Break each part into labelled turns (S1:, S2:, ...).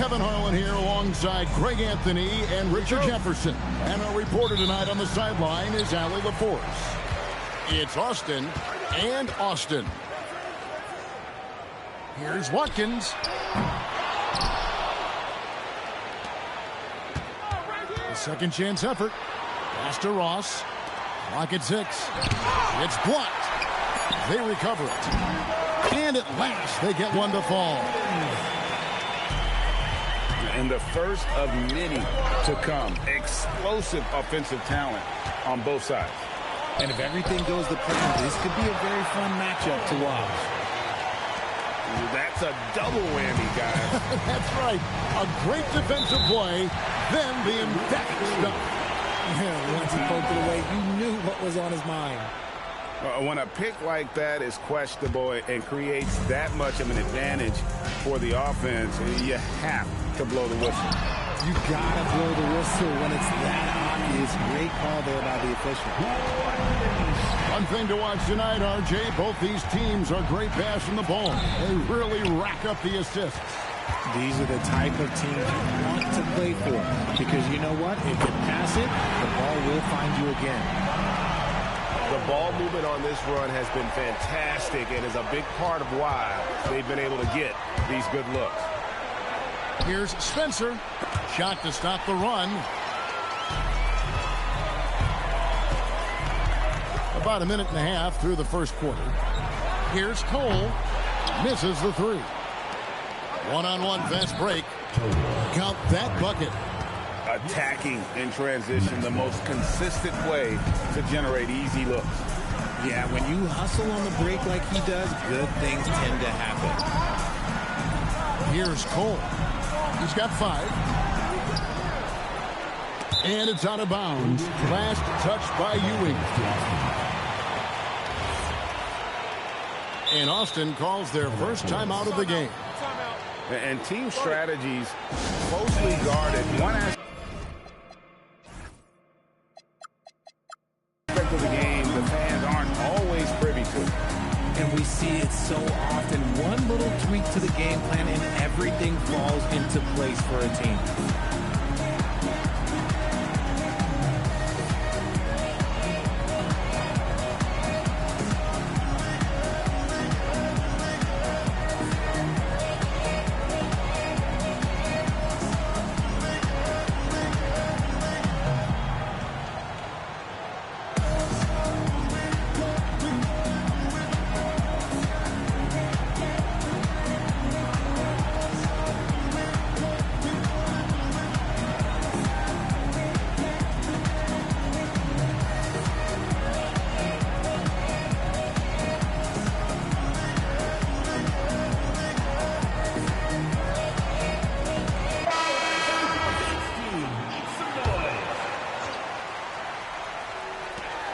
S1: Kevin Harlan here alongside Greg Anthony and Richard Jefferson. And our reporter tonight on the sideline is Allie LaForce. It's Austin and Austin. Here's Watkins. A second chance effort. Pass to Ross. Clock at 6. It's blocked. They recover it. And at last, they get one to fall.
S2: And the first of many to come. Explosive offensive talent on both sides.
S3: And if everything goes to plan, this could be a very fun matchup to watch.
S2: That's a double whammy, guys.
S1: That's right. A great defensive play, then the emphatic stuff.
S3: Yeah, once he poked it away, you knew what was on his mind.
S2: When a pick like that is questionable and creates that much of an advantage for the offense, you have to blow the whistle.
S3: You gotta blow the whistle when it's that obvious. Great call there by the official.
S1: One thing to watch tonight, RJ, both these teams are great passing the ball. They really rack up the assists.
S3: These are the type of teams you want to play for, because you know what? If you pass it, the ball will find you again.
S4: The ball movement on this run has been fantastic and is a big part of why they've been able to get these good looks.
S1: Here's Spencer. Shot to stop the run. About a minute and a half through the first quarter. Here's Cole. Misses the 3. One-on-one fast break. Count that bucket.
S2: Attacking in transition, the most consistent way to generate easy looks.
S3: Yeah, when you hustle on the break like he does, good things tend to happen.
S1: Here's Cole. He's got 5. And it's out of bounds. Last touch by Ewing. And Austin calls their first time out of the game.
S2: And team strategies closely guarded. One aspect of the game the fans aren't always privy to.
S3: And we see it so often. One little tweak to the game plan and everything falls into place for a team.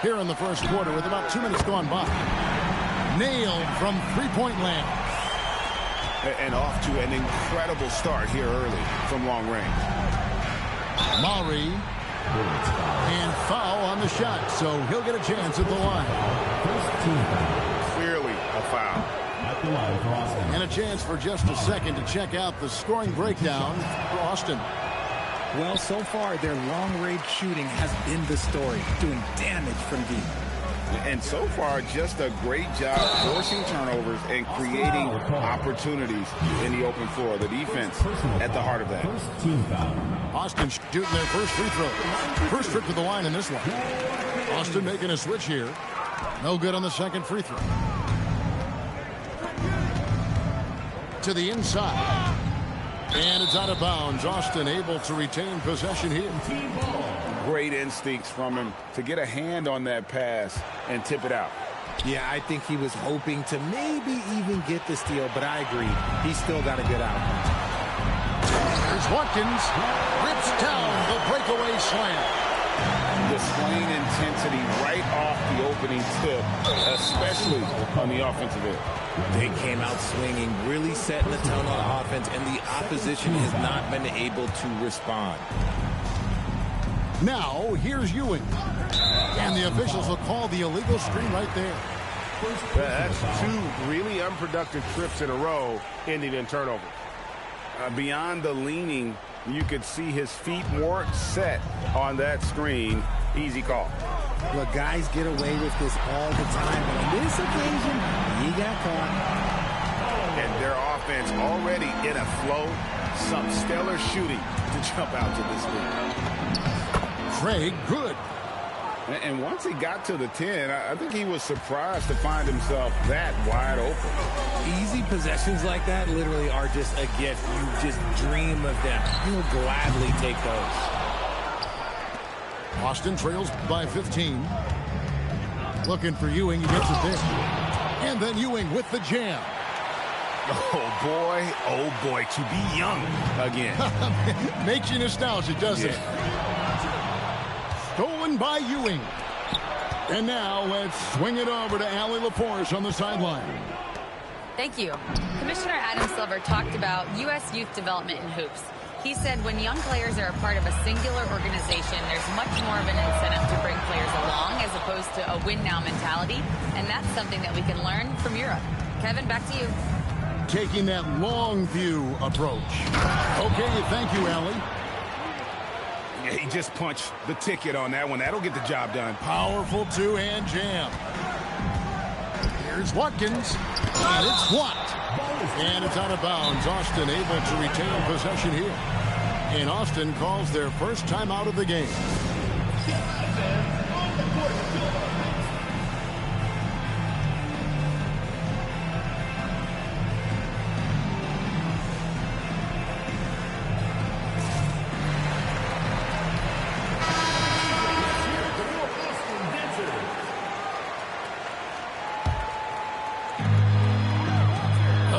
S1: Here in the first quarter with about 2 minutes gone by. Nailed from three-point land.
S2: And off to an incredible start here early from long range.
S1: Maury. And foul on the shot, so he'll get a chance at the line.
S2: Clearly a foul.
S1: And a chance for just a second to check out the scoring breakdown for Austin.
S3: Well, so far, their long-range shooting has been the story, doing damage from deep.
S2: And so far, just a great job forcing turnovers and creating opportunities in the open floor. The defense at the heart of that.
S1: Austin shooting their first free throw. First trip to the line in this one. Austin making a switch here. No good on the second free throw. To the inside. And it's out of bounds. Austin able to retain possession here.
S2: Great instincts from him to get a hand on that pass and tip it out.
S3: Yeah, I think he was hoping to maybe even get the steal, but I agree. He's still got a good outcome.
S1: Here's Watkins. Rips down the breakaway slam.
S2: Displaying intensity right off the opening tip, especially on the offensive end.
S3: They came out swinging, really setting the tone on offense, and the opposition has not been able to respond.
S1: Now, here's Ewing. And the officials will call the illegal screen right there.
S4: That's 2 really unproductive trips in a row, ending in turnover.
S2: Beyond the leaning, you could see his feet more set on that screen. Easy call.
S3: Look, guys get away with this all the time, but on this occasion, he got caught.
S2: And their offense already in a flow. Some stellar shooting to jump out to this lead.
S1: Craig Good.
S2: And once he got to the 10, I think he was surprised to find himself that wide open.
S3: Easy possessions like that literally are just a gift. You just dream of them. You'll gladly take those.
S1: Austin trails by 15. Looking for Ewing. He gets it there. And then Ewing with the jam.
S2: Oh boy, to be young again.
S1: Makes you nostalgic, doesn't it? Stolen by Ewing. And now let's swing it over to Allie LaForce on the sideline.
S5: Thank you. Commissioner Adam Silver talked about U.S. youth development in hoops. He said when young players are a part of a singular organization, there's much more of an incentive to bring players along as opposed to a win-now mentality. And that's something that we can learn from Europe. Kevin, back to you.
S1: Taking that long view approach. Okay, thank you, Allie.
S2: Yeah, he just punched the ticket on that one. That'll get the job done.
S1: Powerful two-hand jam. Here's Watkins. And it's blocked. And it's out of bounds. Austin able to retain possession here. And Austin calls their first time out of the game.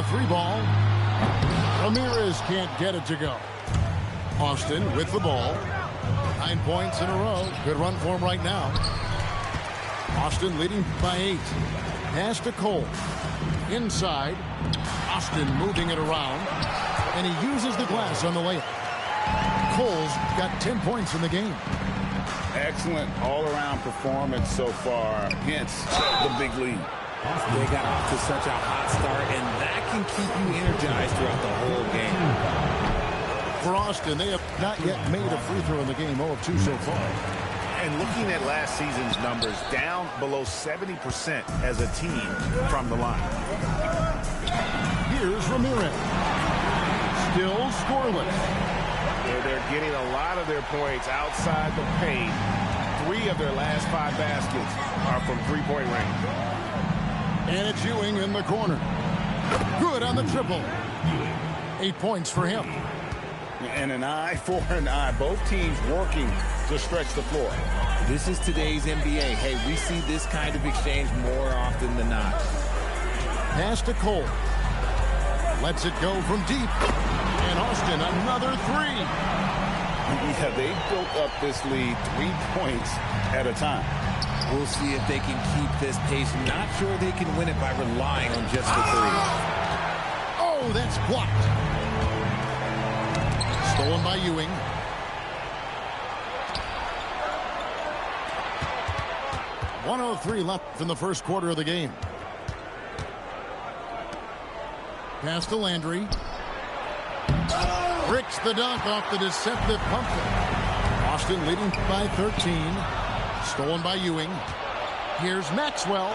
S1: Three ball. Ramirez can't get it to go. Austin with the ball. 9 points in a row. Good run for him right now. Austin leading by 8. Pass to Cole. Inside. Austin moving it around. And he uses the glass on the layup. Cole's got 10 points in the game.
S2: Excellent all-around performance so far. Hence the big lead.
S3: They got off to such a hot start, and that can keep you energized throughout the whole game.
S1: For Austin, they have not yet made a free throw in the game. 0 of 2 so far.
S4: And looking at last season's numbers, down below 70% as a team from the line.
S1: Here's Ramirez. Still scoreless.
S4: They're getting a lot of their points outside the paint. 3 of their last 5 baskets are from three-point range.
S1: And it's Ewing in the corner. Good on the triple. 8 points for him.
S2: And an eye for an eye. Both teams working to stretch the floor.
S3: This is today's NBA. Hey, we see this kind of exchange more often than not.
S1: Pass to Cole. Lets it go from deep. And Austin, another 3.
S2: Yeah, they built up this lead 3 points at a time.
S3: We'll see if they can keep this pace. Not sure they can win it by relying on just the 3.
S1: Oh, that's blocked. Stolen by Ewing. .103 left in the first quarter of the game. Pass to Landry. Bricks the dunk off the deceptive pump fake. Austin leading by 13. Stolen by Ewing. Here's Maxwell.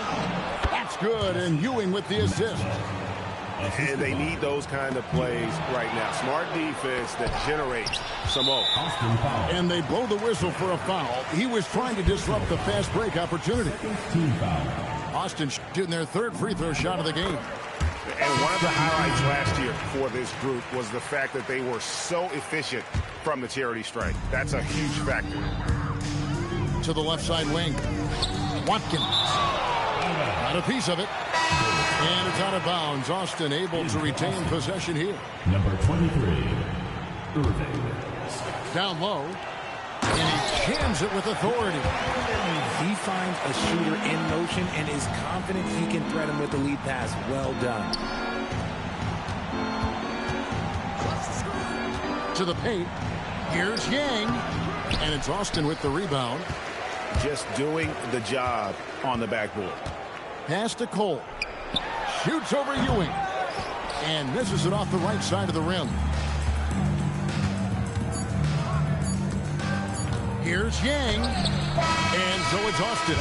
S1: That's good, and Ewing with the assist.
S4: And they need those kind of plays right now. Smart defense that generates some more.
S1: And they blow the whistle for a foul. He was trying to disrupt the fast break opportunity. Austin shooting their 3rd free throw shot of the game.
S4: And one of the highlights last year for this group was the fact that they were so efficient from the charity stripe. That's a huge factor.
S1: To the left side wing. Watkins. Got a piece of it. And it's out of bounds. Austin able to retain possession here.
S6: Number 23, Irving.
S1: Down low. And he jams it with authority.
S3: He finds a shooter in motion and is confident he can thread him with the lead pass. Well done.
S1: To the paint. Here's Yang. And it's Austin with the rebound.
S4: Just doing the job on the backboard.
S1: Pass to Cole. Shoots over Ewing. And misses it off the right side of the rim. Here's Yang. And so it's Austin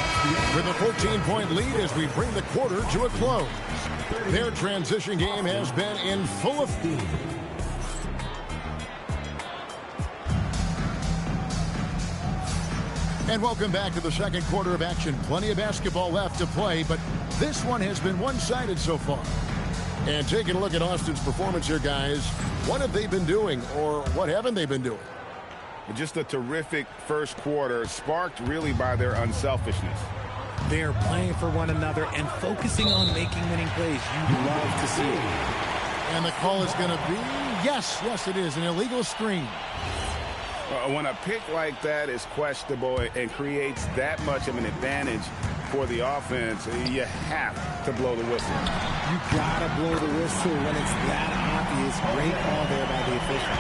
S1: with a 14-point lead as we bring the quarter to a close. Their transition game has been in full effect. And welcome back to the second quarter of action. Plenty of basketball left to play, but this one has been one-sided so far. And taking a look at Austin's performance here, guys, what have they been doing, or what haven't they been doing?
S2: Just a terrific first quarter, sparked really by their unselfishness.
S3: They're playing for one another and focusing on making winning plays. You love to see it.
S1: And the call is going to be, yes, it is, an illegal screen.
S2: When a pick like that is questionable and creates that much of an advantage for the offense, you have to blow the whistle.
S3: You gotta blow the whistle when it's that obvious. Great call there by the official.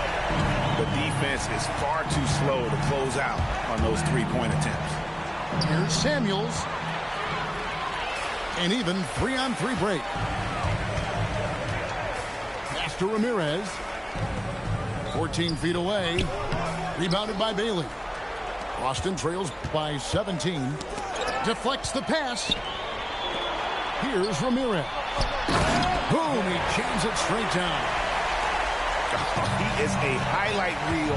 S2: The defense is far too slow to close out on those three-point attempts.
S1: Here's Samuels. An even 3-on-3 break. Pass to Ramirez. 14 feet away. Rebounded by Bailey. Austin trails by 17. Deflects the pass. Here's Ramirez. Boom, he jams it straight down.
S2: He is a highlight reel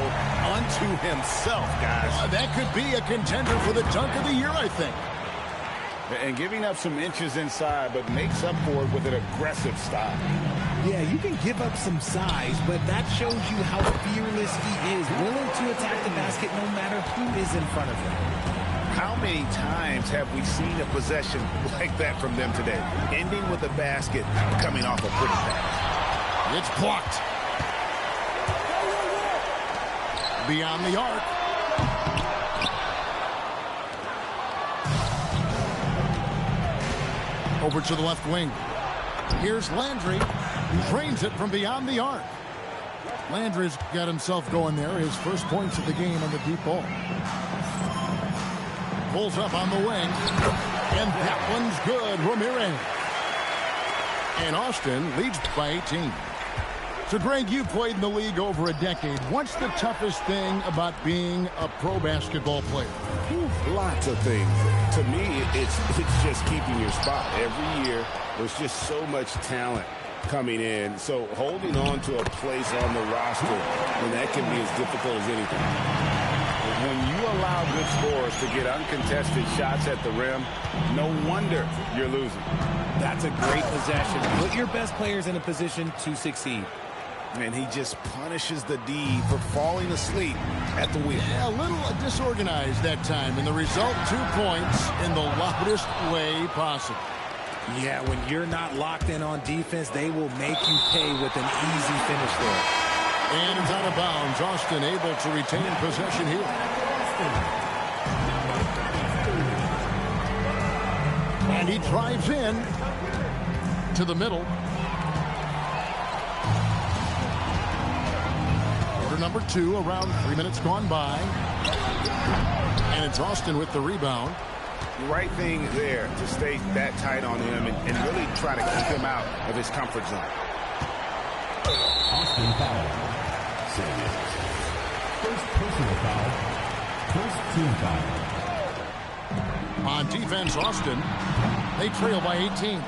S2: unto himself, guys.
S1: That could be a contender for the dunk of the year, I think.
S2: And giving up some inches inside, but makes up for it with an aggressive style.
S3: Yeah, you can give up some size, but that shows you how fearless he is, willing to attack the basket no matter who is in front of him.
S2: How many times have we seen a possession like that from them today, ending with a basket coming off a pretty pass?
S1: It's blocked. Beyond the arc. Over to the left wing. Here's Landry. Drains it from beyond the arc. Landry's got himself going there. His first points of the game on the deep ball. Pulls up on the wing. And that one's good. Ramirez. And Austin leads by 18. So, Greg, you played in the league over a decade. What's the toughest thing about being a pro basketball player?
S2: Lots of things. To me, it's just keeping your spot. Every year, there's just so much talent coming in. So holding on to a place on the roster, and that can be as difficult as anything. When you allow good scorers to get uncontested shots at the rim, no wonder you're losing.
S3: That's a great possession. Put your best players in a position to succeed.
S2: And he just punishes the D for falling asleep at the wheel.
S1: Yeah, a little disorganized that time. And the result, 2 points in the loudest way possible.
S3: Yeah, when you're not locked in on defense, they will make you pay with an easy finish there.
S1: And it's out of bounds. Austin able to retain possession here. And he drives in to the middle. Number 2, around 3 minutes gone by. And it's Austin with the rebound.
S2: Right thing there to stay that tight on him and really try to keep him out of his comfort zone.
S6: Austin foul. Samuels. First personal foul. First team foul.
S1: On defense, Austin, they trail by 18.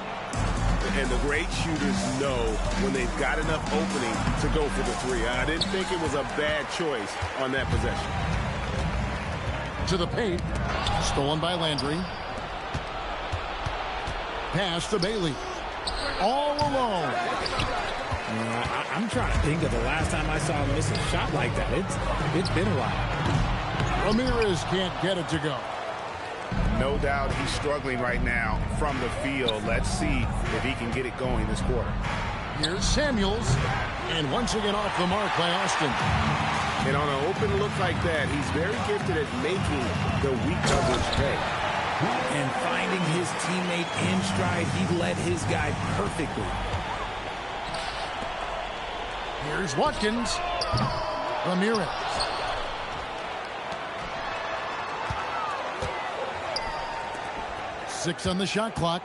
S4: And the great shooters know when they've got enough opening to go for the three. I didn't think it was a bad choice on that possession.
S1: To the paint. Stolen by Landry. Pass to Bailey. All alone.
S3: I'm trying to think of the last time I saw him miss a shot like that. It's been a while.
S1: Ramirez can't get it to go.
S2: No doubt he's struggling right now from the field. Let's see if he can get it going this quarter.
S1: Here's Samuels. And once again off the mark by Austin.
S4: And on an open look like that, he's very gifted at making the weak coverage pay.
S3: And finding his teammate in stride, he led his guy perfectly.
S1: Here's Watkins. Ramirez. Six on the shot clock.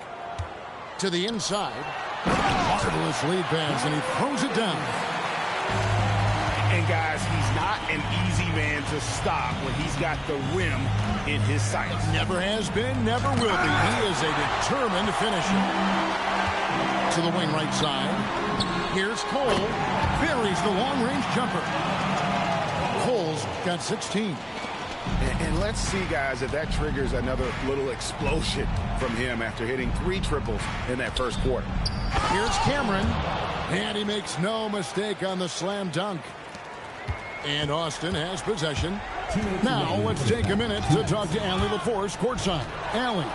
S1: To the inside. Marvelous lead pass, and he throws it down.
S3: And
S2: guys, he's not an easy man to stop when he's got the rim in his sights.
S1: Never has been, never will be. He is a determined finisher. To the wing right side. Here's Cole. Buries the long-range jumper. Cole's got 16.
S2: And let's see, guys, if that triggers another little explosion from him after hitting 3 triples in that first quarter.
S1: Here's Cameron. And he makes no mistake on the slam dunk. And Austin has possession. Now let's take a minute to talk to Allie LaForce courtside. Allie.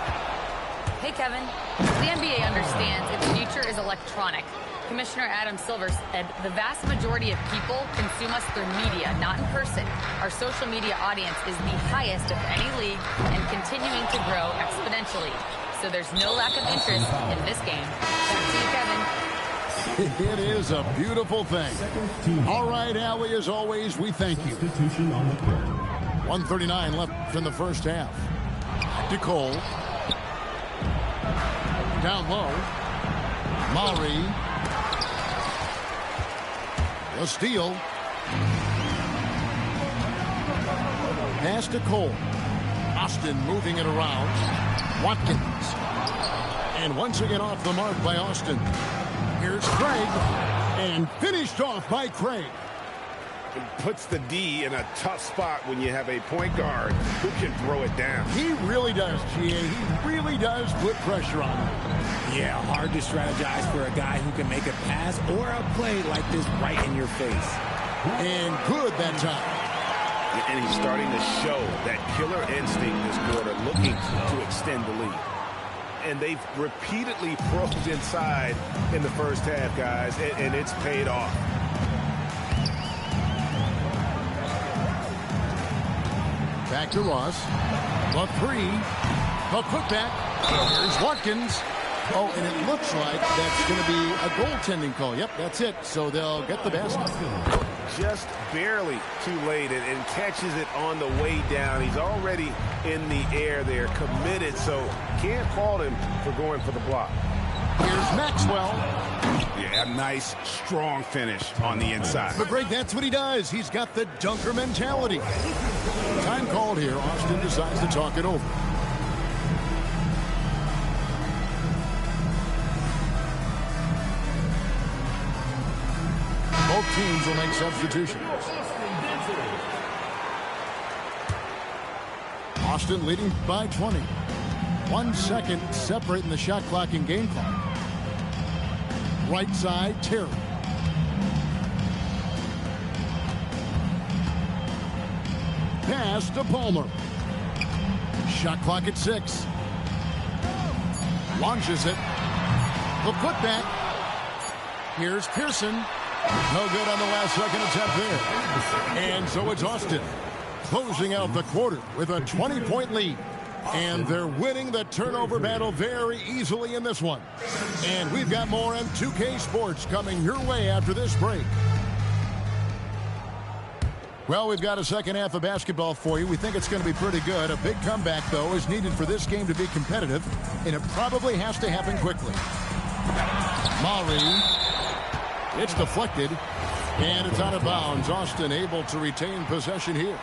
S5: Hey, Kevin. The NBA understands its future is electronic. Commissioner Adam Silver said the vast majority of people consume us through media, not in person. Our social media audience is the highest of any league and continuing to grow exponentially. So there's no lack of interest in this game. Back to you, Kevin.
S1: It is a beautiful thing. All right, Allie, as always, we thank you. 1:39 left in the first half. To Cole. Down low. Maury. A steal. Pass to Cole. Austin moving it around. Watkins. And once again off the mark by Austin. Here's Craig. And finished off by Craig.
S2: It puts the D in a tough spot when you have a point guard who can throw it down.
S1: He really does, G.A. He really does put pressure on him.
S3: Yeah, hard to strategize for a guy who can make a pass or a play like this right in your face.
S1: And good that time.
S2: And he's starting to show that killer instinct this quarter, looking to extend the lead. And they've repeatedly probed inside in the first half, guys, and it's paid off.
S1: Back to Ross. The 3. The putback. Here's Watkins. Oh, and it looks like that's going to be a goaltending call. Yep, that's it. So they'll get the basket.
S2: Just barely too late and catches it on the way down. He's already in the air there, committed, so can't fault him for going for the block.
S1: Here's Maxwell.
S2: Yeah, a nice, strong finish on the inside.
S1: But Greg, that's what he does. He's got the dunker mentality. Time called here. Austin decides to talk it over. Both teams will make substitutions. Austin leading by 20. 1 second separating the shot clock and game clock. Right side, Terry. Pass to Palmer. Shot clock at 6. Launches it. The putback. Here's Pearson. No good on the last second attempt there. And so it's Austin closing out the quarter with a 20-point lead. And they're winning the turnover battle very easily in this one. And we've got more M2K Sports coming your way after this break. Well, we've got a second half of basketball for you. We think it's going to be pretty good. A big comeback, though, is needed for this game to be competitive, and it probably has to happen quickly. Maury. It's deflected, and it's out of bounds. Austin able to retain possession here.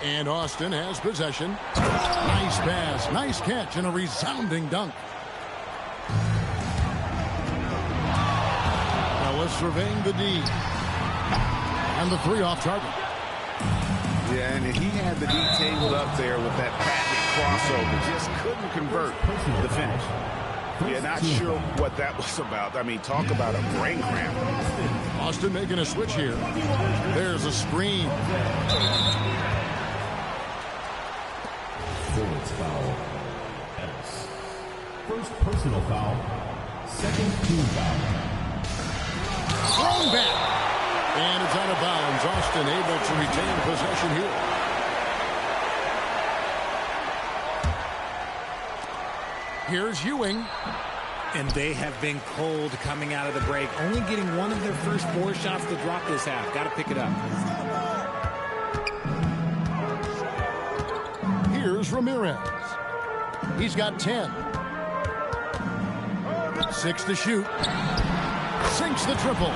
S1: And Austin has possession. Nice pass, nice catch, and a resounding dunk. Now let's surveying the D. And the 3 off target.
S2: Yeah, and he had the D tabled up there with that patented crossover. Just couldn't convert the finish. Yeah, not sure what that was about. I mean, talk about a brain cramp.
S1: Austin making a switch here. There's a screen.
S6: Forwards foul. First personal foul. Second team foul.
S1: Thrown back. And it's out of bounds. Austin able to retain possession here. Here's Ewing.
S3: And they have been cold coming out of the break. Only getting one of their first 4 shots to drop this half. Got to pick it up.
S1: Here's Ramirez. He's got 10. 6 to shoot. Sinks the triple.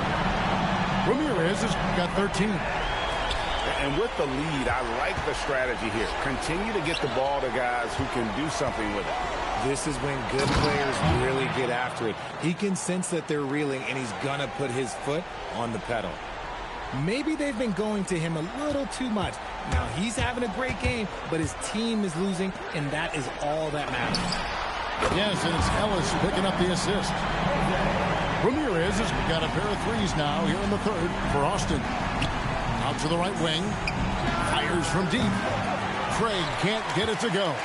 S1: Ramirez has got 13.
S2: And with the lead, I like the strategy here. Continue to get the ball to guys who can do something with it.
S3: This is when good players really get after it. He can sense that they're reeling, and he's going to put his foot on the pedal. Maybe they've been going to him a little too much. Now, he's having a great game, but his team is losing, and that is all that matters.
S1: Yes, and it's Ellis picking up the assist. Ramirez has got a pair of threes now here in the third for Austin. Out to the right wing. Fires from deep. Craig can't get it to go.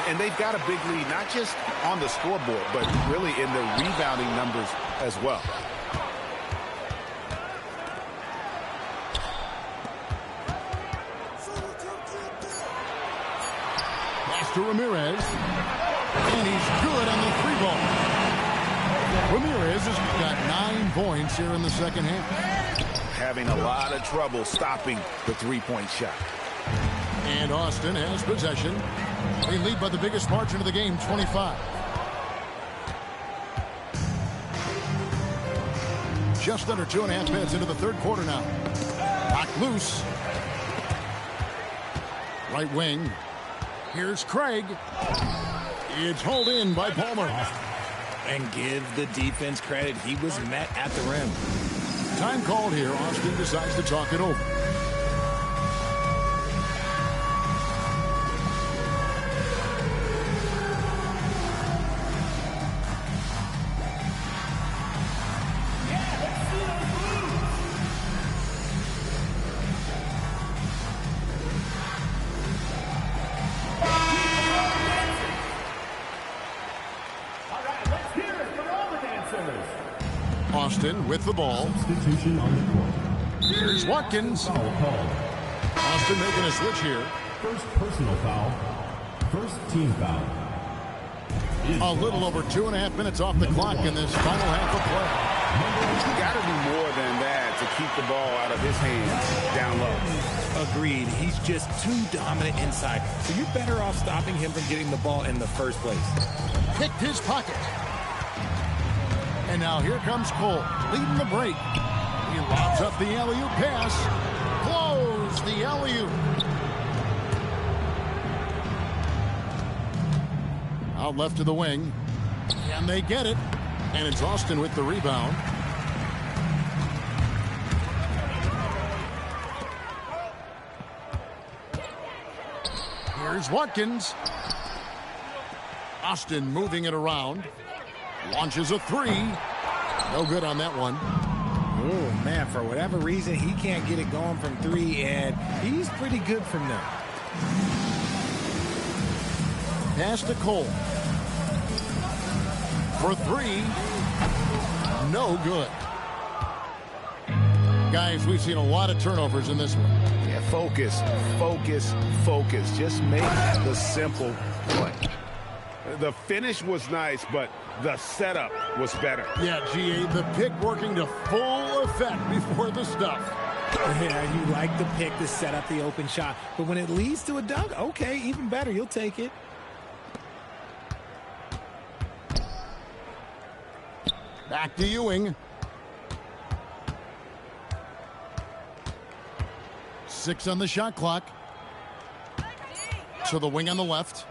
S2: And they've got a big lead, not just on the scoreboard, but really in the rebounding numbers as well.
S1: Pass to Ramirez. And he's good on the three ball. Ramirez has got 9 points here in the second half.
S2: Having a lot of trouble stopping the three-point shot.
S1: And Austin has possession. They lead by the biggest margin of the game, 25. Just under 2.5 minutes into the third quarter now. Knocked loose. Right wing. Here's Craig. It's hauled in by Palmer.
S3: And give the defense credit. He was met at the rim.
S1: Time called here. Austin decides to talk it over. Austin with the ball.
S6: Substitution on the court.
S1: Here's Watkins.
S6: Foul called.
S1: Austin making a switch here.
S6: First personal foul. First team foul.
S1: A little over 2.5 minutes off the clock in this final half of play.
S2: You got to do more than that to keep the ball out of his hands down low.
S3: Agreed. He's just too dominant inside. So you're better off stopping him from getting the ball in the first place.
S1: Picked his pocket. And now here comes Cole, leading the break. He lobs up the alley-oop pass. Close the alley-oop. Out left to the wing. And they get it. And it's Austin with the rebound. Here's Watkins. Austin moving it around. Launches a three. No good on that one.
S3: Oh, man, for whatever reason, he can't get it going from three, and he's pretty good from there.
S1: Pass to Cole. For three. No good. Guys, we've seen a lot of turnovers in this one.
S2: Yeah, focus, focus, focus. Just make the simple play. The finish was nice, but the setup was better.
S1: Yeah, GA, the pick working to full effect before the stuff.
S3: Yeah, you like the pick to set up the open shot. But when it leads to a dunk, okay, even better. You'll take it.
S1: Back to Ewing. 6 on the shot clock. To the wing on the left.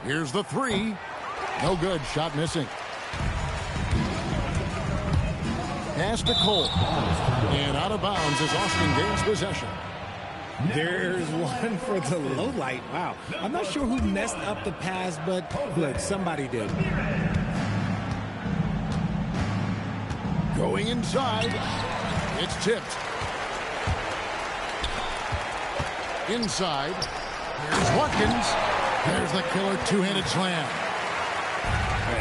S1: Here's the three. No good. Shot missing. Pass to Cole. And out of bounds as Austin gains possession.
S3: There's one for the low light. Wow. I'm not sure who messed up the pass, but look, somebody did.
S1: Going inside. It's tipped. Inside. Here's Watkins. There's the killer two-handed slam.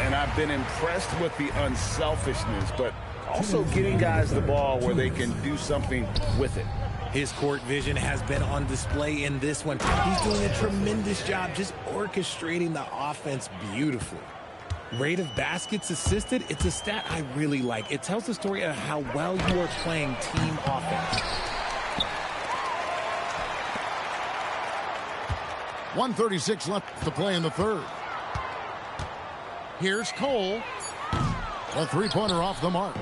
S2: And I've been impressed with the unselfishness, but also getting guys the ball where they can do something with it.
S3: His court vision has been on display in this one. He's doing a tremendous job just orchestrating the offense beautifully. Rate of baskets assisted, it's a stat I really like. It tells the story of how well you are playing team offense.
S1: 1:36 left to play in the third. Here's Cole. A three-pointer off the mark.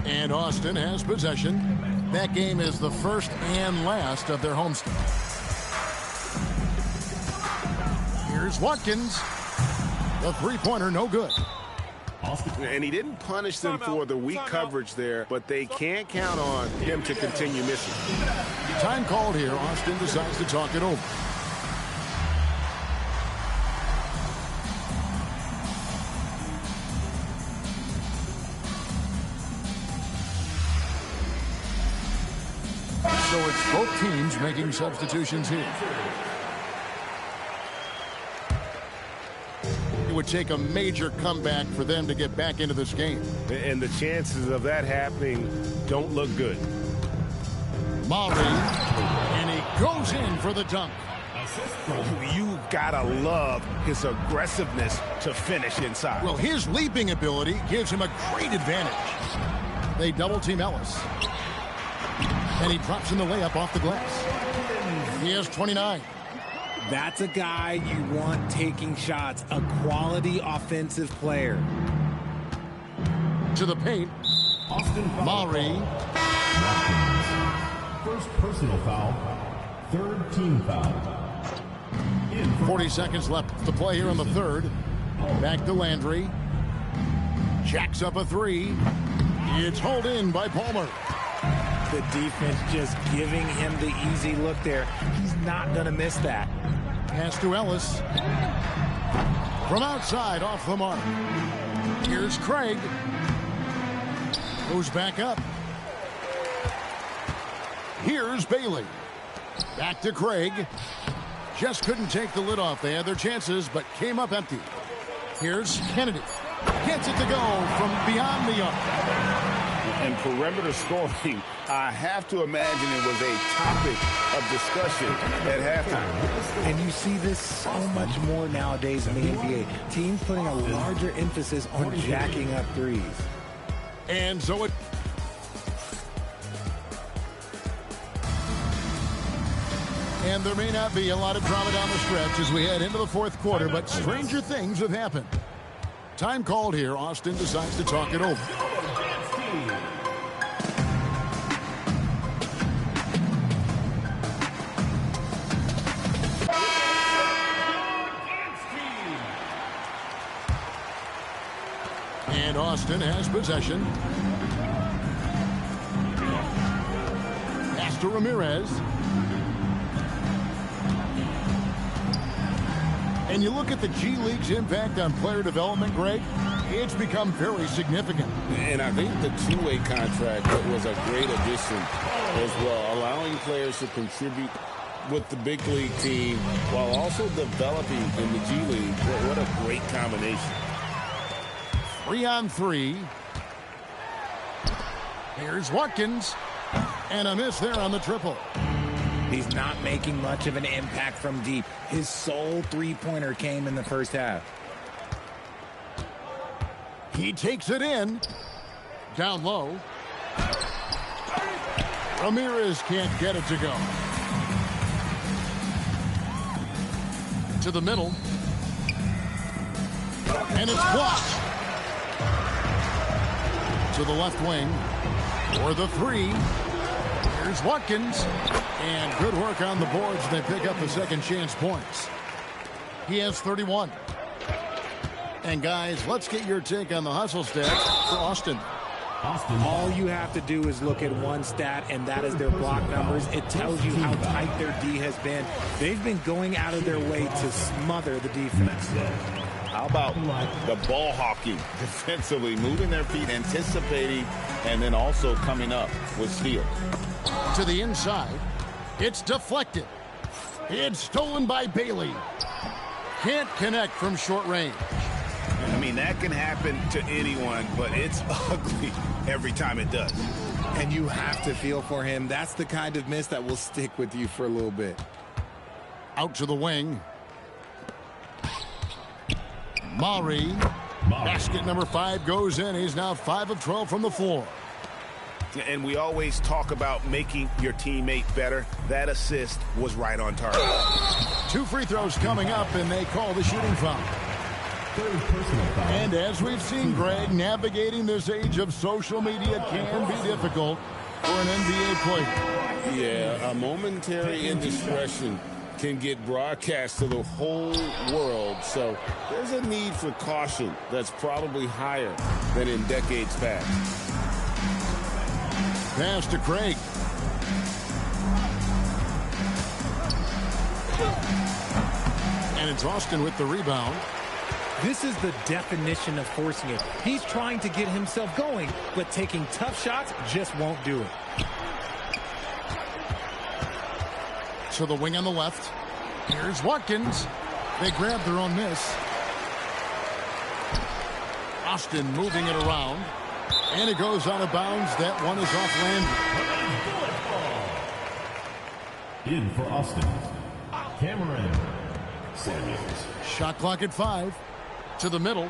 S1: And Austin has possession. That game is the first and last of their homestand. Here's Watkins. The three-pointer, no good.
S4: And he didn't punish them for the weak coverage there, but they can't count on him to continue missing.
S1: Time called here. Austin decides to talk it over. So it's both teams making substitutions here. It would take a major comeback for them to get back into this game.
S4: And the chances of that happening don't look good.
S1: Maury, and he goes in for the dunk.
S4: You gotta love his aggressiveness to finish inside.
S1: Well, his leaping ability gives him a great advantage. They double team Ellis. And he drops in the layup off the glass. He has 29.
S3: That's a guy you want taking shots, a quality offensive player.
S1: To the paint, Maury.
S6: First personal foul, third team foul.
S1: 40 seconds left to play here in the third. Back to Landry. Jacks up a three. It's hauled in by Palmer.
S3: The defense just giving him the easy look there. He's not going to miss that.
S1: Pass to Ellis. From outside, off the mark. Here's Craig. Goes back up. Here's Bailey. Back to Craig. Just couldn't take the lid off. They had their chances, but came up empty. Here's Kennedy. Gets it to go from beyond the arc.
S2: And perimeter scoring, I have to imagine it was a topic of discussion at halftime.
S3: And you see this so much more nowadays in the NBA. Teams putting a larger emphasis on jacking up threes.
S1: And so it... And there may not be a lot of drama down the stretch as we head into the fourth quarter, but stranger things have happened. Time called here. Austin decides to talk it over. And Austin has possession. Pass to Ramirez. And you look at the G League's impact on player development, Greg, it's become very significant.
S2: And I think the two-way contract was a great addition as well, allowing players to contribute with the big league team while also developing in the G League. What a great combination.
S1: 3-on-3. Here's Watkins. And a miss there on the triple.
S3: He's not making much of an impact from deep. His sole three-pointer came in the first half.
S1: He takes it in. Down low. Ramirez can't get it to go. To the middle. And it's blocked. To the left wing. For the three. Here's Watkins. And good work on the boards. They pick up the second chance points. He has 31. And guys, let's get your take on the hustle stats for Austin.
S3: All you have to do is look at one stat, and that is their block numbers. It tells you how tight their D has been. They've been going out of their way to smother the defense.
S2: How about the ball hawking defensively, moving their feet, anticipating, and then also coming up with steal.
S1: To the inside. It's deflected. It's stolen by Bailey. Can't connect from short range.
S4: I mean, that can happen to anyone, but it's ugly every time it does.
S3: And you have to feel for him. That's the kind of miss that will stick with you for a little bit.
S1: Out to the wing. Maury. Basket number 5 goes in. He's now 5 of 12 from the floor.
S4: And we always talk about making your teammate better. That assist was right on target.
S1: 2 free throws coming up, and they call the shooting foul.
S6: Third personal foul.
S1: And as we've seen, Greg, navigating this age of social media can be difficult for an NBA player.
S2: Yeah, a momentary indiscretion can get broadcast to the whole world. So there's a need for caution that's probably higher than in decades past.
S1: Pass to Craig. And it's Austin with the rebound.
S3: This is the definition of forcing it. He's trying to get himself going, but taking tough shots just won't do it.
S1: To the wing on the left. Here's Watkins. They grab their own miss. Austin moving it around. And it goes out of bounds. That one is off Landry.
S6: In for Austin, Cameron Samuels.
S1: Shot clock at 5. To the middle.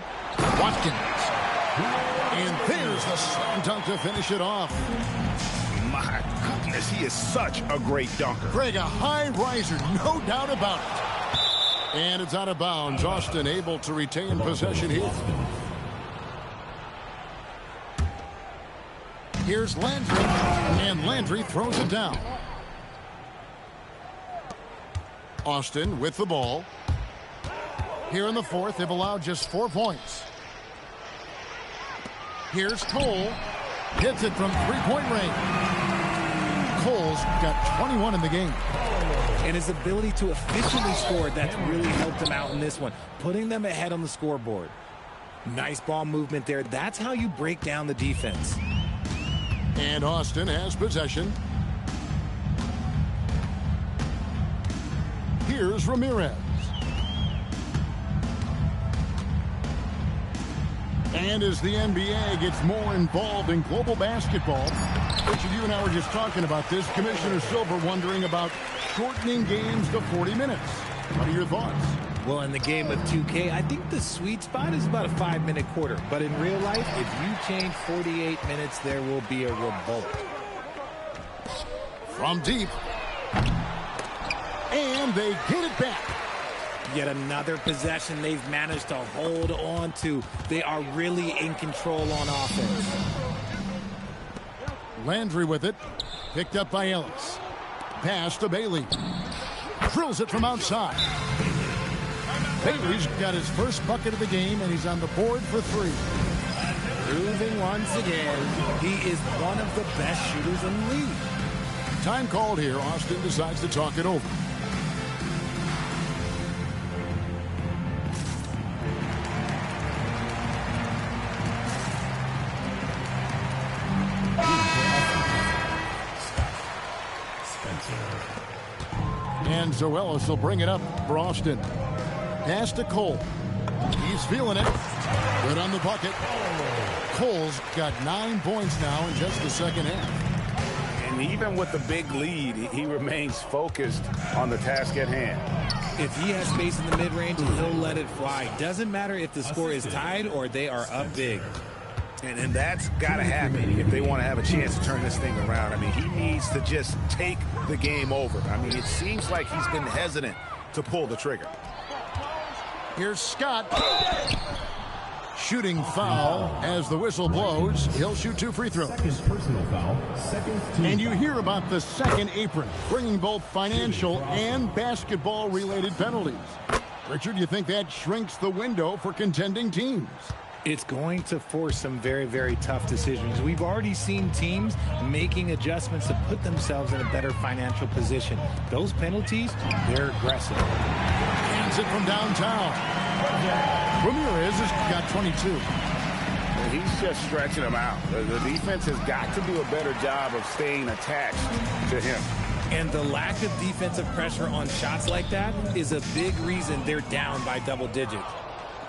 S1: Watkins. And there's the slam dunk to finish it off.
S4: My goodness, he is such a great dunker.
S1: Greg, a high riser, no doubt about it. And it's out of bounds. Austin able to retain possession here. Here's Landry, and Landry throws it down. Austin with the ball. Here in the fourth, they've allowed just 4 points. Here's Cole. Hits it from three-point range. Cole's got 21 in the game.
S3: And his ability to efficiently score, that's really helped him out in this one, putting them ahead on the scoreboard. Nice ball movement there. That's how you break down the defense.
S1: And Austin has possession. Here's Ramirez. And as the NBA gets more involved in global basketball, Richard, you and I were just talking about this. Commissioner Silver wondering about shortening games to 40 minutes. What are your thoughts?
S3: Well, in the game of 2K, I think the sweet spot is about a 5-minute quarter. But in real life, if you change 48 minutes, there will be a revolt.
S1: From deep. And they get it back.
S3: Yet another possession they've managed to hold on to. They are really in control on offense.
S1: Landry with it. Picked up by Ellis. Pass to Bailey. Drills it from outside. Bailey's got his first bucket of the game, and he's on the board for 3.
S3: Proving once again, he is one of the best shooters in the league.
S1: Time called here. Austin decides to talk it over. And Zoelis will bring it up for Austin. Pass to Cole. He's feeling it. Good on the bucket. Cole's got 9 points now in just the second half.
S4: And even with the big lead, he remains focused on the task at hand.
S3: If he has space in the mid-range, he'll let it fly. Doesn't matter if the score is tied or they are up big.
S4: And that's got to happen if they want to have a chance to turn this thing around. I mean, he needs to just take the game over. I mean, it seems like he's been hesitant to pull the trigger.
S1: Here's Scott. Shooting foul as the whistle blows. He'll shoot 2 free throws.
S6: Second personal foul. Second team
S1: And you
S6: foul.
S1: hear about the second apron, bringing both financial and basketball-related penalties. Richard, you think that shrinks the window for contending teams?
S3: It's going to force some very, very tough decisions. We've already seen teams making adjustments to put themselves in a better financial position. Those penalties, they're aggressive.
S1: Hands it from downtown. Ramirez has got 22.
S4: And he's just stretching them out. The defense has got to do a better job of staying attached to him.
S3: And the lack of defensive pressure on shots like that is a big reason they're down by double digits.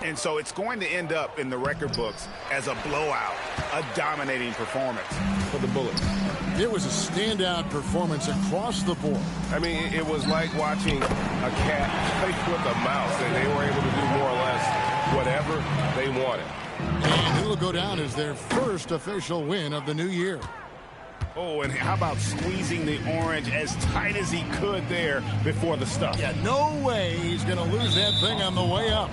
S4: And so it's going to end up in the record books as a blowout, a dominating performance for the Bullets.
S1: It was a standout performance across the board.
S4: I mean, it was like watching a cat play with a mouse, and they were able to do more or less whatever they wanted.
S1: And it'll go down as their first official win of the new year.
S4: Oh, and how about squeezing the orange as tight as he could there before the stuff?
S1: Yeah, no way he's going to lose that thing on the way up.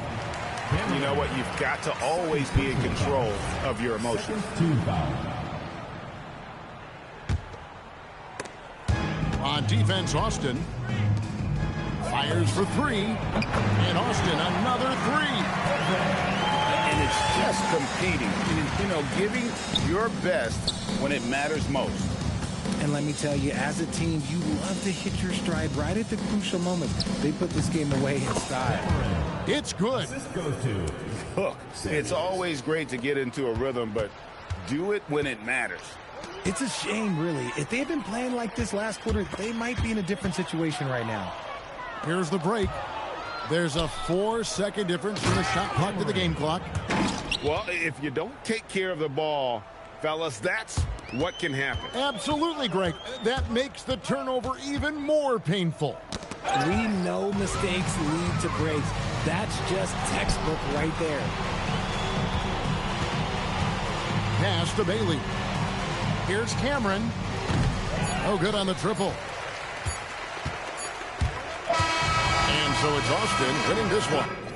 S4: You know what? You've got to always be in control of your emotions.
S6: Team foul.
S1: On defense, Austin fires for three. And Austin, another three.
S2: And it's just competing, you know, giving your best when it matters most.
S3: And let me tell you, as a team, you love to hit your stride right at the crucial moment. They put this game away in style.
S1: It's good.
S6: Assist goes to
S2: Look, it's always great to get into a rhythm, but do it when it matters.
S3: It's a shame, really. If they had been playing like this last quarter, they might be in a different situation right now.
S1: Here's the break. There's a 4-second difference from the shot clock to the game clock.
S2: Well, if you don't take care of the ball, fellas, that's what can happen.
S1: Absolutely, Greg. That makes the turnover even more painful.
S3: We know mistakes lead to breaks. That's just textbook right there.
S1: Pass to Bailey. Here's Cameron. Oh, good on the triple. And so it's Austin winning this one.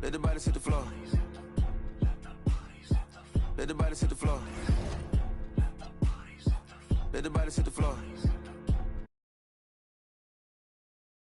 S7: Let the body hit the floor. Let the body hit the floor. Let the body hit the floor.